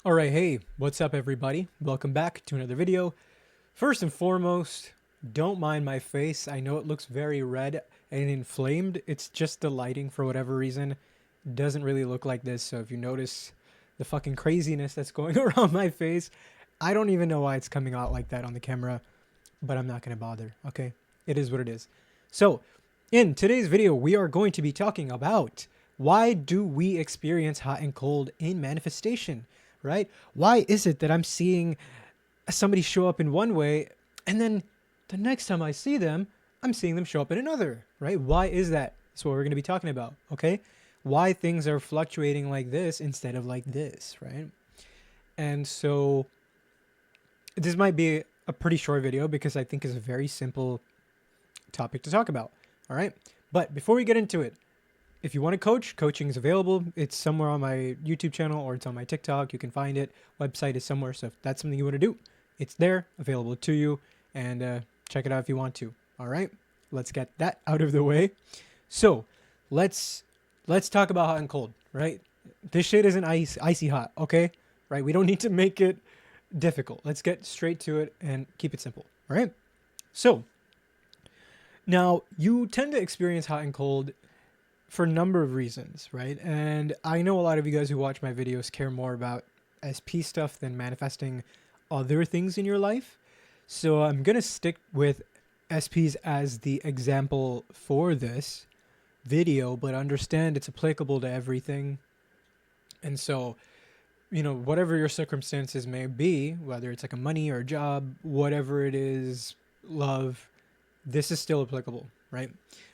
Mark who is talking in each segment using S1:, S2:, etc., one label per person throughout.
S1: All right, hey, what's up, everybody? Welcome back to another video. First and foremost, don't mind my face. I know it looks very red and inflamed. It's just the lighting for whatever reason. Doesn't really look like this. So if you notice the fucking craziness that's going around my face, I don't even know why it's coming out like that on the camera, but I'm not going to bother, okay? It is what it is. So, in today's video, we are going to be talking about why do we experience hot and cold in manifestation, right? Why is it that I'm seeing somebody show up in one way and then the next time I see them, I'm seeing them show up in another, right? Why is that? That's what we're going to be talking about, okay? Why things are fluctuating like this instead of like this, right? And so this might be a pretty short video because I think it's a very simple topic to talk about. All right. But before we get into it, if you want to coach, coaching is available. It's somewhere on my YouTube channel or it's on my TikTok. You can find it. Website is somewhere. So if that's something you want to do, it's there, available to you. And check it out if you want to. All right. Let's get that out of the way. So let's talk about hot and cold, right? This shit isn't icy hot, okay? Right? We don't need to make it difficult. Let's get straight to it and keep it simple. All right. So now, you tend to experience hot and cold for a number of reasons, right? And I know a lot of you guys who watch my videos care more about SP stuff than manifesting other things in your life. So I'm going to stick with SPs as the example for this video, but understand it's applicable to everything. And so, whatever your circumstances may be, whether it's like a money or a job, whatever it is, love, this is still applicable, right?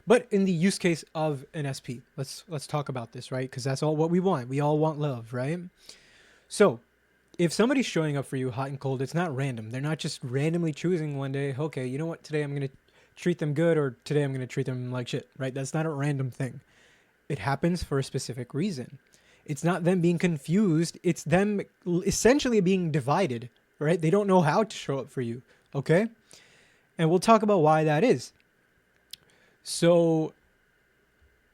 S1: But in the use case of an SP, let's talk about this, right? Because that's all what we want. We all want love, right? So if somebody's showing up for you hot and cold, it's not random. They're not just randomly choosing one day, okay, you know what, today I'm going to treat them good or today I'm going to treat them like shit, right? That's not a random thing. It happens for a specific reason. It's not them being confused. It's them essentially being divided, right? They don't know how to show up for you, okay? And we'll talk about why that is. So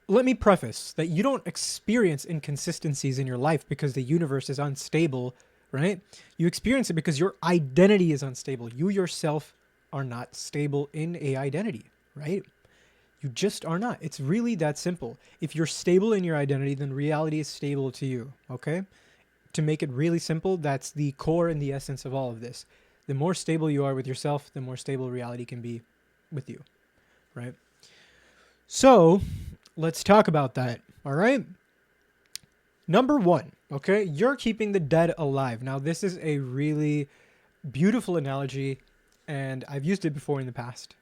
S1: let me preface that you don't experience inconsistencies in your life because the universe is unstable, right? You experience it because your identity is unstable. You yourself are not stable in a identity, right? You just are not. It's really that simple. If you're stable in your identity, then reality is stable to you, okay? To make it really simple, that's the core and the essence of all of this. The more stable you are with yourself, the more stable reality can be with you, right? So let's talk about that, all right? Number one, okay, you're keeping the dead alive. Now, this is a really beautiful analogy, and I've used it before in the past.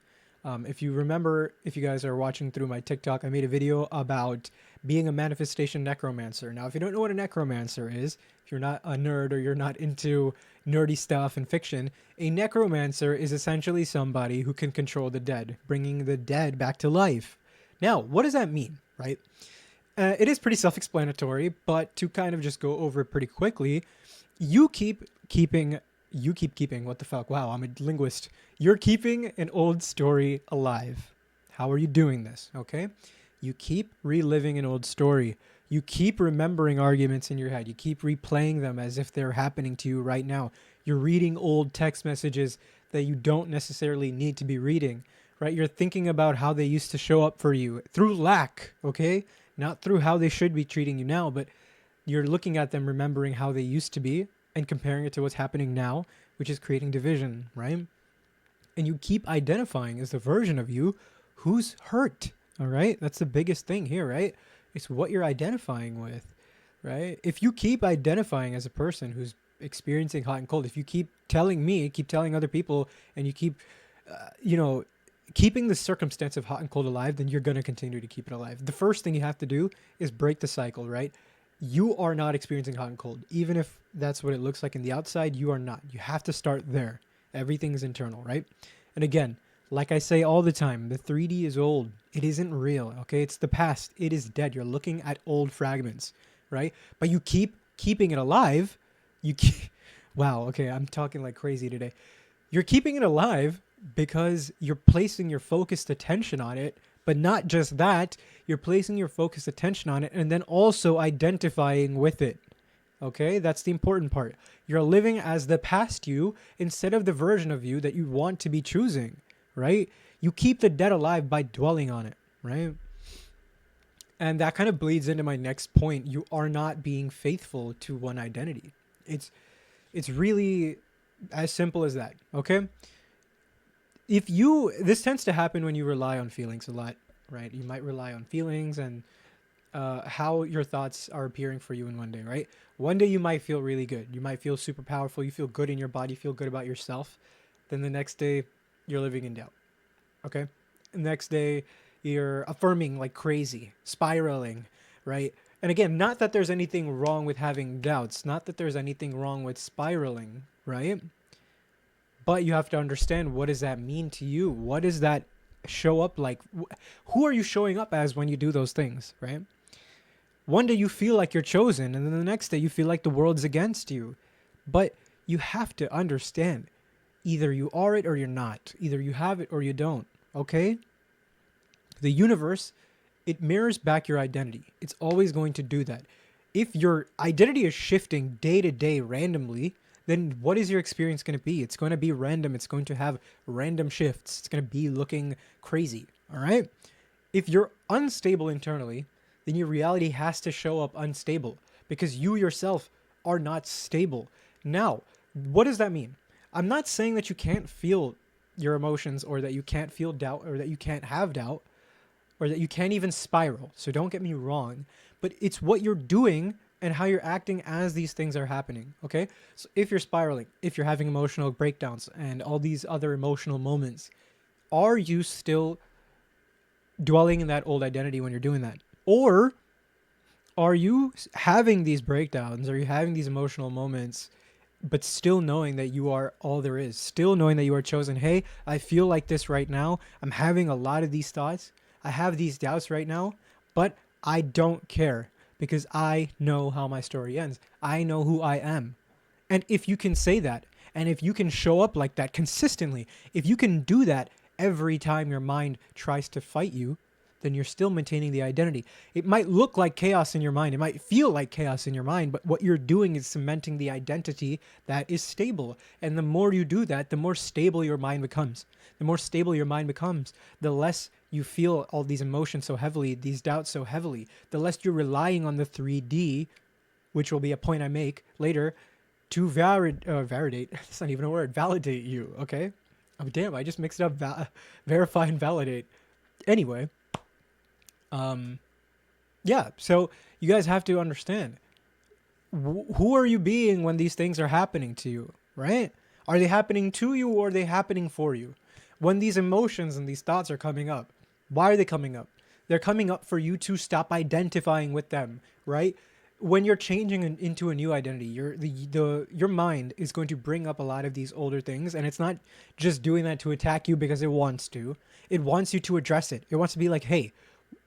S1: If you remember, if you guys are watching through my TikTok, I made a video about being a manifestation necromancer. Now, if you don't know what a necromancer is, if you're not a nerd or you're not into nerdy stuff and fiction, a necromancer is essentially somebody who can control the dead, bringing the dead back to life. Now, what does that mean, right? It is pretty self-explanatory, but to kind of just go over it pretty quickly, you keep keeping, what the fuck? Wow, I'm a linguist. You're keeping an old story alive. How are you doing this? Okay. You keep reliving an old story. You keep remembering arguments in your head. You keep replaying them as if they're happening to you right now. You're reading old text messages that you don't necessarily need to be reading, right? You're thinking about how they used to show up for you through lack, okay? Not through how they should be treating you now, but you're looking at them, remembering how they used to be and comparing it to what's happening now, which is creating division, right? And you keep identifying as the version of you who's hurt, all right? That's the biggest thing here, right? It's what you're identifying with, right? If you keep identifying as a person who's experiencing hot and cold, if you keep telling me, keep telling other people, and you keep, keeping the circumstance of hot and cold alive, then you're going to continue to keep it alive. The first thing you have to do is break the cycle, right? You are not experiencing hot and cold. Even if that's what it looks like in the outside, you are not. You have to start there. Everything's internal, right? And again, like I say all the time, the 3D is old. It isn't real, okay? It's the past. It is dead. You're looking at old fragments, right? But you keep keeping it alive. You keep... Wow, okay, I'm talking like crazy today. You're keeping it alive because you're placing your focused attention on it, but not just that, you're placing your focused attention on it and then also identifying with it. Okay, that's the important part. You're living as the past you instead of the version of you that you want to be choosing, right? You keep the dead alive by dwelling on it, right? And that kind of bleeds into my next point. You are not being faithful to one identity. It's it's really as simple as that, okay? If you this tends to happen when you rely on feelings a lot, right? You might rely on feelings and how your thoughts are appearing for you in one day, right? One day you might feel really good. You might feel super powerful. You feel good in your body, feel good about yourself. Then the next day, you're living in doubt, okay? The next day, you're affirming like crazy, spiraling, right? And again, not that there's anything wrong with having doubts, not that there's anything wrong with spiraling, right? But you have to understand, what does that mean to you? What does that show up like? Who are you showing up as when you do those things, right? One day you feel like you're chosen, and then the next day you feel like the world's against you. But you have to understand, either you are it or you're not. Either you have it or you don't, okay? The universe, it mirrors back your identity. It's always going to do that. If your identity is shifting day to day randomly, then what is your experience going to be? It's going to be random. It's going to have random shifts. It's going to be looking crazy, all right? If you're unstable internally, then your reality has to show up unstable because you yourself are not stable. Now, what does that mean? I'm not saying that you can't feel your emotions or that you can't feel doubt or that you can't have doubt or that you can't even spiral. So don't get me wrong, but it's what you're doing and how you're acting as these things are happening, okay? So if you're spiraling, if you're having emotional breakdowns and all these other emotional moments, are you still dwelling in that old identity when you're doing that? Or are you having these breakdowns? Are you having these emotional moments, but still knowing that you are all there is? Still knowing that you are chosen. Hey, I feel like this right now. I'm having a lot of these thoughts. I have these doubts right now, but I don't care because I know how my story ends. I know who I am. And if you can say that, and if you can show up like that consistently, if you can do that every time your mind tries to fight you, then you're still maintaining the identity. It might look like chaos in your mind. It might feel like chaos in your mind, but what you're doing is cementing the identity that is stable. And the more you do that, the more stable your mind becomes. The more stable your mind becomes, the less you feel all these emotions so heavily, these doubts so heavily, the less you're relying on the 3D, which will be a point I make later, to validate. That's not even a word. Validate you, okay? Oh, damn, I just mixed up verify and validate. Anyway, yeah, so you guys have to understand, who are you being when these things are happening to you, right? Are they happening to you or are they happening for you? When these emotions and these thoughts are coming up, why are they coming up? They're coming up for you to stop identifying with them, right? When you're changing into a new identity, your mind is going to bring up a lot of these older things, and it's not just doing that to attack you because it wants to. It wants you to address it. It wants to be like, hey,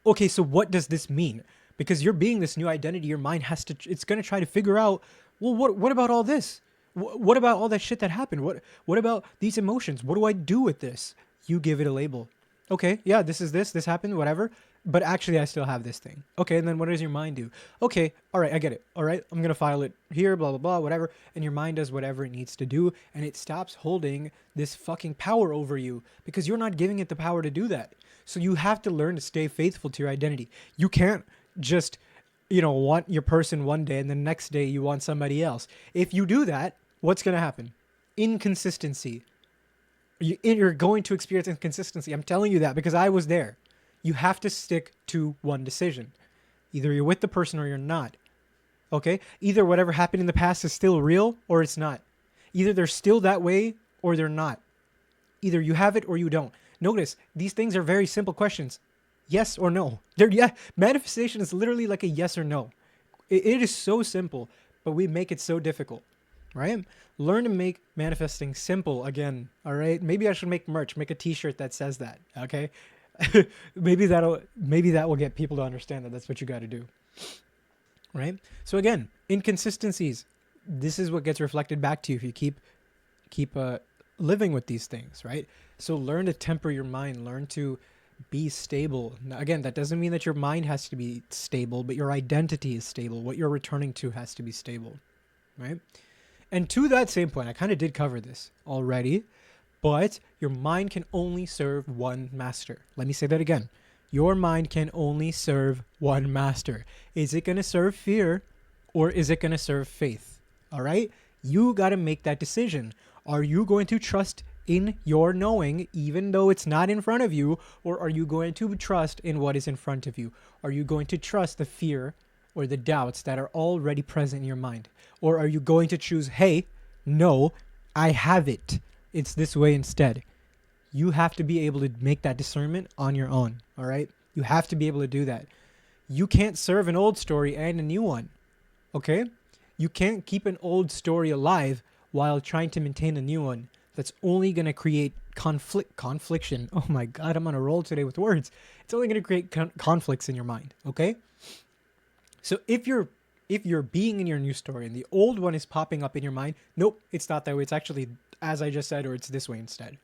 S1: okay, so what does this mean? Because you're being this new identity, your mind has to, it's going to try to figure out, well, what about all this? What about all that shit that happened? What about these emotions? What do I do with this? You give it a label. Okay, yeah, this happened, whatever. But actually, I still have this thing. Okay, and then what does your mind do? Okay, all right, I get it. All right, I'm going to file it here, blah, blah, blah, whatever. And your mind does whatever it needs to do, and it stops holding this fucking power over you because you're not giving it the power to do that. So you have to learn to stay faithful to your identity. You can't just, want your person one day and the next day you want somebody else. If you do that, what's going to happen? Inconsistency. You're going to experience inconsistency. I'm telling you that because I was there. You have to stick to one decision. Either you're with the person or you're not. Okay? Either whatever happened in the past is still real or it's not. Either they're still that way or they're not. Either you have it or you don't. Notice, these things are very simple questions. Yes or no. Manifestation is literally like a yes or no. It is so simple, but we make it so difficult, right? Learn to make manifesting simple again, all right? Maybe I should make merch, make a t-shirt that says that, okay? maybe that will get people to understand that that's what you got to do, right? So again, inconsistencies. This is what gets reflected back to you if you keep living with these things, right? So learn to temper your mind, learn to be stable. Now, again, that doesn't mean that your mind has to be stable, but your identity is stable. What you're returning to has to be stable, right? And to that same point, I kind of did cover this already, but your mind can only serve one master. Let me say that again. Your mind can only serve one master. Is it going to serve fear or is it going to serve faith? All right? You got to make that decision. Are you going to trust in your knowing, even though it's not in front of you, or are you going to trust in what is in front of you? Are you going to trust the fear or the doubts that are already present in your mind? Or are you going to choose, hey, no, I have it. It's this way instead. You have to be able to make that discernment on your own, all right? You have to be able to do that. You can't serve an old story and a new one, okay? You can't keep an old story alive while trying to maintain a new one. That's only going to create confliction. Oh my God, I'm on a roll today with words. It's only going to create conflicts in your mind, okay? So if you're being in your new story and the old one is popping up in your mind, nope, it's not that way. It's actually, as I just said, or it's this way instead.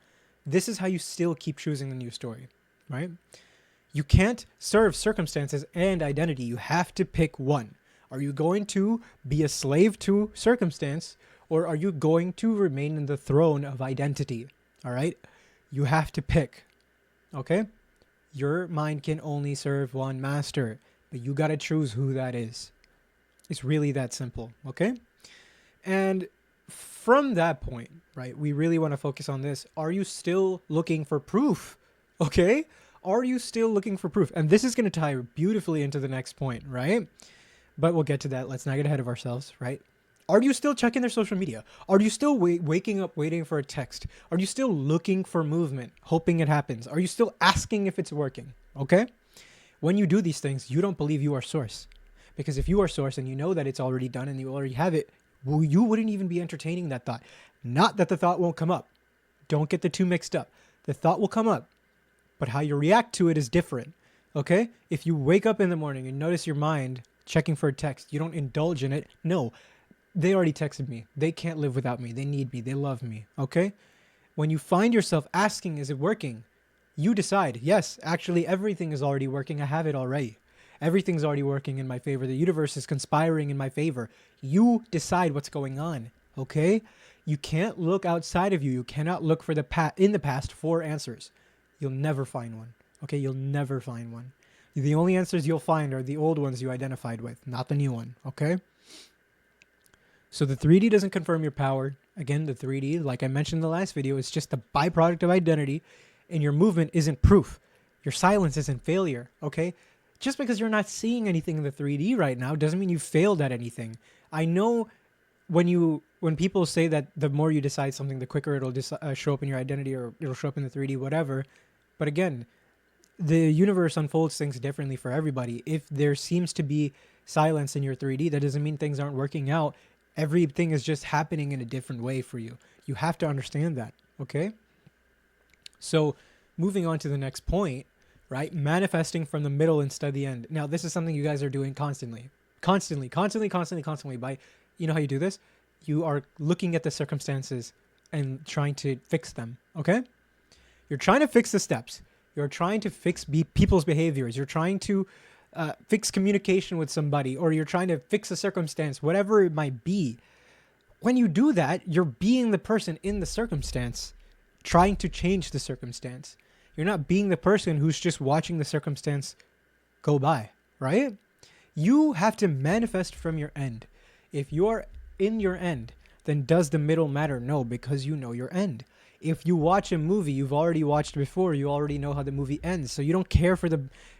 S1: This is how you still keep choosing the new story, right? You can't serve circumstances and identity. You have to pick one. Are you going to be a slave to circumstance, or are you going to remain in the throne of identity? All right? You have to pick, okay? Your mind can only serve one master, but you got to choose who that is. It's really that simple, okay? And from that point, right, we really want to focus on this. Are you still looking for proof? Okay? Are you still looking for proof? And this is going to tie beautifully into the next point, right? But we'll get to that. Let's not get ahead of ourselves, right? Are you still checking their social media? Are you still waking up waiting for a text? Are you still looking for movement, hoping it happens? Are you still asking if it's working? Okay? When you do these things, you don't believe you are source. Because if you are source and you know that it's already done and you already have it, well, you wouldn't even be entertaining that thought. Not that the thought won't come up. Don't get the two mixed up. The thought will come up, but how you react to it is different. Okay? If you wake up in the morning and notice your mind checking for a text, you don't indulge in it. No, they already texted me. They can't live without me. They need me. They love me. Okay? When you find yourself asking, is it working? You decide, yes, actually everything is already working. I have it already. Everything's already working in my favor. The universe is conspiring in my favor. You decide what's going on, okay? You can't look outside of you. You cannot look for in the past for answers. You'll never find one, okay? You'll never find one. The only answers you'll find are the old ones you identified with, not the new one, okay? So the 3D doesn't confirm your power. Again, the 3D, like I mentioned in the last video, is just a byproduct of identity, and your movement isn't proof. Your silence isn't failure, okay? Just because you're not seeing anything in the 3D right now doesn't mean you failed at anything. I know when people say that the more you decide something, the quicker it'll show up in your identity, or it'll show up in the 3D, whatever. But again, the universe unfolds things differently for everybody. If there seems to be silence in your 3D, that doesn't mean things aren't working out. Everything is just happening in a different way for you. You have to understand that, okay? So moving on to the next point, right? Manifesting from the middle instead of the end. Now, this is something you guys are doing constantly. Constantly. By, you know how you do this? You are looking at the circumstances and trying to fix them, okay? You're trying to fix the steps. You're trying to fix people's behaviors. You're trying to fix communication with somebody, or you're trying to fix a circumstance, whatever it might be. When you do that, you're being the person in the circumstance, trying to change the circumstance. You're not being the person who's just watching the circumstance go by, right? You have to manifest from your end. If you're in your end, then does the middle matter? No, because you know your end. If you watch a movie you've already watched before, you already know how the movie ends. So you don't care for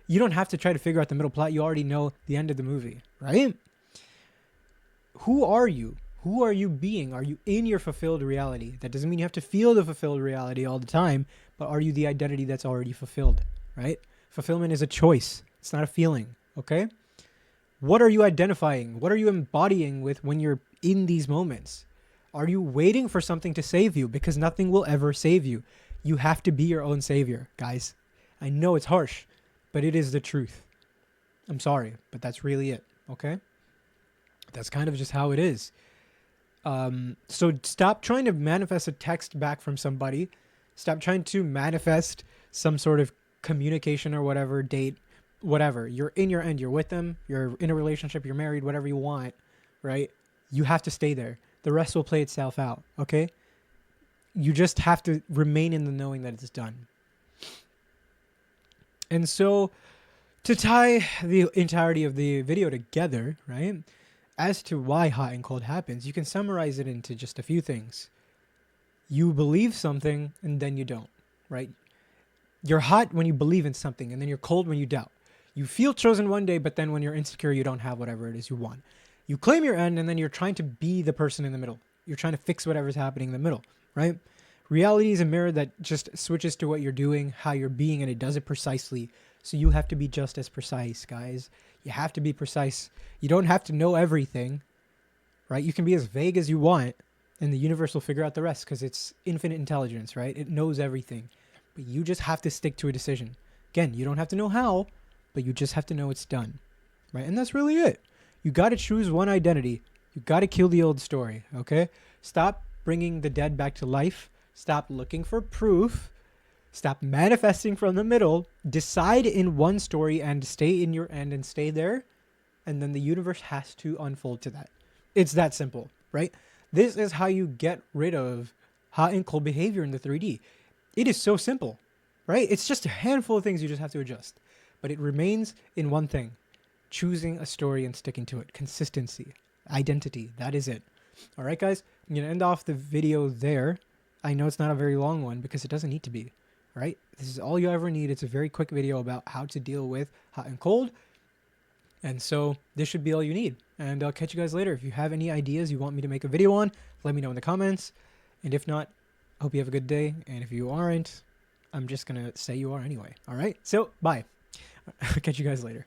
S1: you don't have to try to figure out the middle plot. You already know the end of the movie, right? Who are you? Who are you being? Are you in your fulfilled reality? That doesn't mean you have to feel the fulfilled reality all the time, but are you the identity that's already fulfilled, right? Fulfillment is a choice. It's not a feeling, okay? What are you identifying? What are you embodying with when you're in these moments? Are you waiting for something to save you? Because nothing will ever save you. You have to be your own savior, guys. I know it's harsh, but it is the truth. I'm sorry, but that's really it, okay? That's kind of just how it is. So stop trying to manifest a text back from somebody. Stop trying to manifest some sort of communication or whatever, date, whatever. You're in your end. You're with them. You're in a relationship. You're married. Whatever you want, right? You have to stay there. The rest will play itself out. Okay. You just have to remain in the knowing that it's done. And so, to tie the entirety of the video together, right? As to why hot and cold happens, you can summarize it into just a few things. You believe something and then you don't, right? You're hot when you believe in something and then you're cold when you doubt. You feel chosen one day, but then when you're insecure, you don't have whatever it is you want. You claim your end and then you're trying to be the person in the middle. You're trying to fix whatever's happening in the middle, right? Reality is a mirror that just switches to what you're doing, how you're being, and it does it precisely. So you have to be just as precise, guys. You have to be precise. You don't have to know everything, right? You can be as vague as you want, and the universe will figure out the rest because it's infinite intelligence, right? It knows everything. But you just have to stick to a decision. Again, you don't have to know how, but you just have to know it's done, right? And that's really it. You got to choose one identity. You got to kill the old story, okay? Stop bringing the dead back to life. Stop looking for proof. Stop manifesting from the middle. Decide in one story and stay in your end and stay there. And then the universe has to unfold to that. It's that simple, right? This is how you get rid of hot and cold behavior in the 3D. It is so simple, right? It's just a handful of things you just have to adjust. But it remains in one thing. Choosing a story and sticking to it. Consistency. Identity. That is it. All right, guys? I'm going to end off the video there. I know it's not a very long one because it doesn't need to be. All right? This is all you ever need. It's a very quick video about how to deal with hot and cold. And so this should be all you need. And I'll catch you guys later. If you have any ideas you want me to make a video on, let me know in the comments. And if not, I hope you have a good day. And if you aren't, I'm just going to say you are anyway. All right? So, bye. I'll catch you guys later.